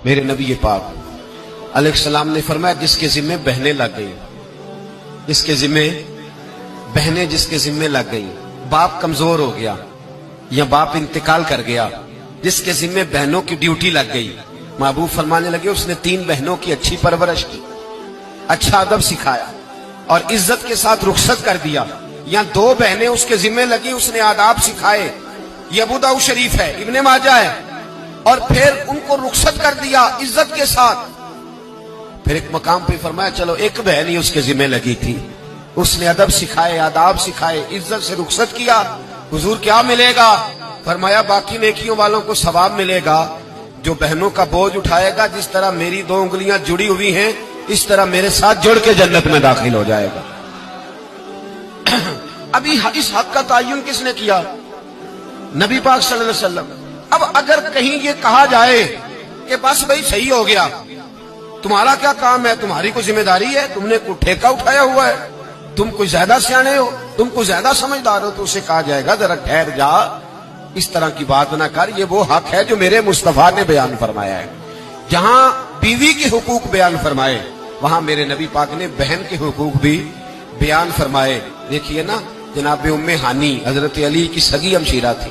میرے نبی پاک علیہ السلام نے فرمایا جس کے ذمے بہنیں لگ گئی، جس کے ذمے بہنیں جس کے ذمے لگ گئی، باپ کمزور ہو گیا یا باپ انتقال کر گیا، جس کے ذمے بہنوں کی ڈیوٹی لگ گئی، محبوب فرمانے لگے اس نے 3 بہنوں کی اچھی پرورش کی، اچھا ادب سکھایا اور عزت کے ساتھ رخصت کر دیا، یا 2 بہنیں اس کے ذمے لگی، اس نے آداب سکھائے، یہ ابو داؤد شریف ہے، ابن ماجہ ہے، اور پھر ان کو رخصت کر دیا عزت کے ساتھ۔ پھر ایک مقام پہ فرمایا چلو ایک بہن ہی اس کے ذمے لگی تھی، اس نے ادب سکھائے، آداب سکھائے، عزت سے رخصت کیا، حضور کیا ملے گا؟ فرمایا باقی نیکیوں والوں کو ثواب ملے گا، جو بہنوں کا بوجھ اٹھائے گا جس طرح میری 2 انگلیاں جڑی ہوئی ہیں اس طرح میرے ساتھ جڑ کے جنت میں داخل ہو جائے گا۔ ابھی اس حق کا تعین کس نے کیا؟ نبی پاک صلی اللہ علیہ وسلم۔ اب اگر کہیں یہ کہا جائے کہ بس بھائی صحیح ہو گیا، تمہارا کیا کام ہے، تمہاری کوئی ذمہ داری ہے، تم نے کوئی ٹھیکہ اٹھایا ہوا ہے، تم کوئی زیادہ سیانے ہو، تم کوئی زیادہ سمجھدار ہو، تو اسے کہا جائے گا ذرا ٹھہر جا، اس طرح کی بات نہ کر، یہ وہ حق ہے جو میرے مصطفیٰ نے بیان فرمایا ہے۔ جہاں بیوی کے حقوق بیان فرمائے وہاں میرے نبی پاک نے بہن کے حقوق بھی بیان فرمائے۔ دیکھیے نا، جناب ام ہانی حضرت علی کی سگی ہمشیرہ تھی،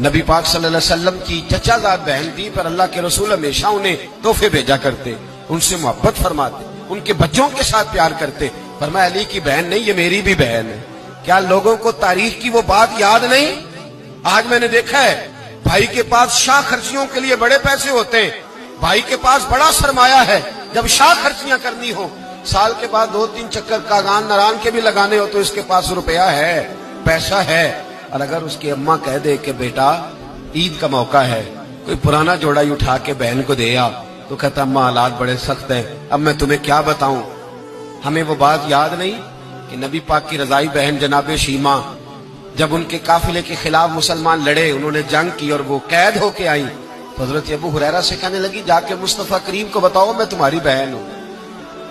نبی پاک صلی اللہ علیہ وسلم کی چچا زاد بہن تھی، پر اللہ کے رسول ہمیشہ انہیں تحفے بھیجا کرتے، ان سے محبت فرماتے، ان کے بچوں کے ساتھ پیار کرتے۔ فرمایا علی کی بہن نہیں، یہ میری بھی بہن ہے۔ کیا لوگوں کو تاریخ کی وہ بات یاد نہیں؟ آج میں نے دیکھا ہے بھائی کے پاس شاہ خرچیوں کے لیے بڑے پیسے ہوتے ہیں، بھائی کے پاس بڑا سرمایہ ہے، جب شاہ خرچیاں کرنی ہو، سال کے بعد 2-3 چکر کاغان نران کے بھی لگانے ہو، تو اس کے پاس روپیہ ہے، پیسہ ہے، اور اگر اس کی اماں کہہ دے کہ بیٹا عید کا موقع ہے، کوئی پرانا جوڑا ہی اٹھا کے بہن کو دے آ، تو کہتا اماں حالات بڑے سخت ہیں، اب میں تمہیں کیا بتاؤں۔ ہمیں وہ بات یاد نہیں کہ نبی پاک کی رضائی بہن جناب شیمہ جب ان کے قافلے کے خلاف مسلمان لڑے، انہوں نے جنگ کی اور وہ قید ہو کے آئیں، تو حضرت ابو ہریرہ سے کہنے لگی جا کے مصطفیٰ کریم کو بتاؤ میں تمہاری بہن ہوں۔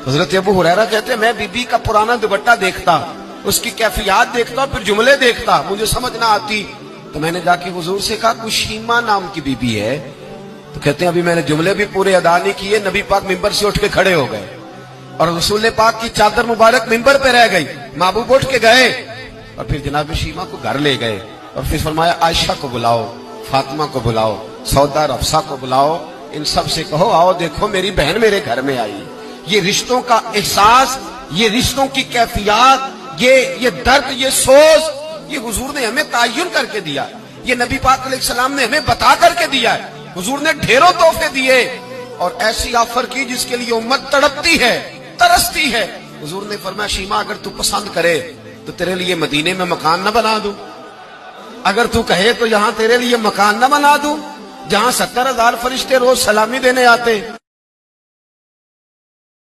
حضرت ابو ہریرہ کہتے ہیں میں بی بی کا پرانا دوپٹہ دیکھتا، اس کی کیفیات دیکھتا، پھر جملے دیکھتا، مجھے سمجھ نہ آتی، تو میں نے جا کے حضور سے کہا کوئی شیمہ نام کی بی بی ہے؟ تو کہتے ہیں ابھی میں نے جملے بھی پورے ادا نہیں کیے، نبی پاک ممبر سے اٹھ کے کھڑے ہو گئے اور رسول پاک کی چادر مبارک ممبر پہ رہ گئی، محبوب اٹھ کے گئے اور پھر جناب شیمہ کو گھر لے گئے اور پھر فرمایا عائشہ کو بلاؤ، فاطمہ کو بلاؤ، سودا اور حفصہ کو بلاؤ، ان سب سے کہو آؤ دیکھو میری بہن میرے گھر میں آئی۔ یہ رشتوں کا احساس، یہ رشتوں کی کیفیات، یہ درد، یہ سوز، یہ حضور نے ہمیں تعین کر کے دیا، یہ نبی پاک علیہ السلام نے ہمیں بتا کر کے دیا ہے۔ حضور نے ڈھیروں تحفے دیے اور ایسی آفر کی جس کے لیے امت تڑپتی ہے، ترستی ہے۔ حضور نے فرمایا شیمہ اگر تو پسند کرے تو تیرے لیے مدینے میں مکان نہ بنا دوں، اگر تو کہے تو یہاں تیرے لیے مکان نہ بنا دوں جہاں 70,000 فرشتے روز سلامی دینے آتے۔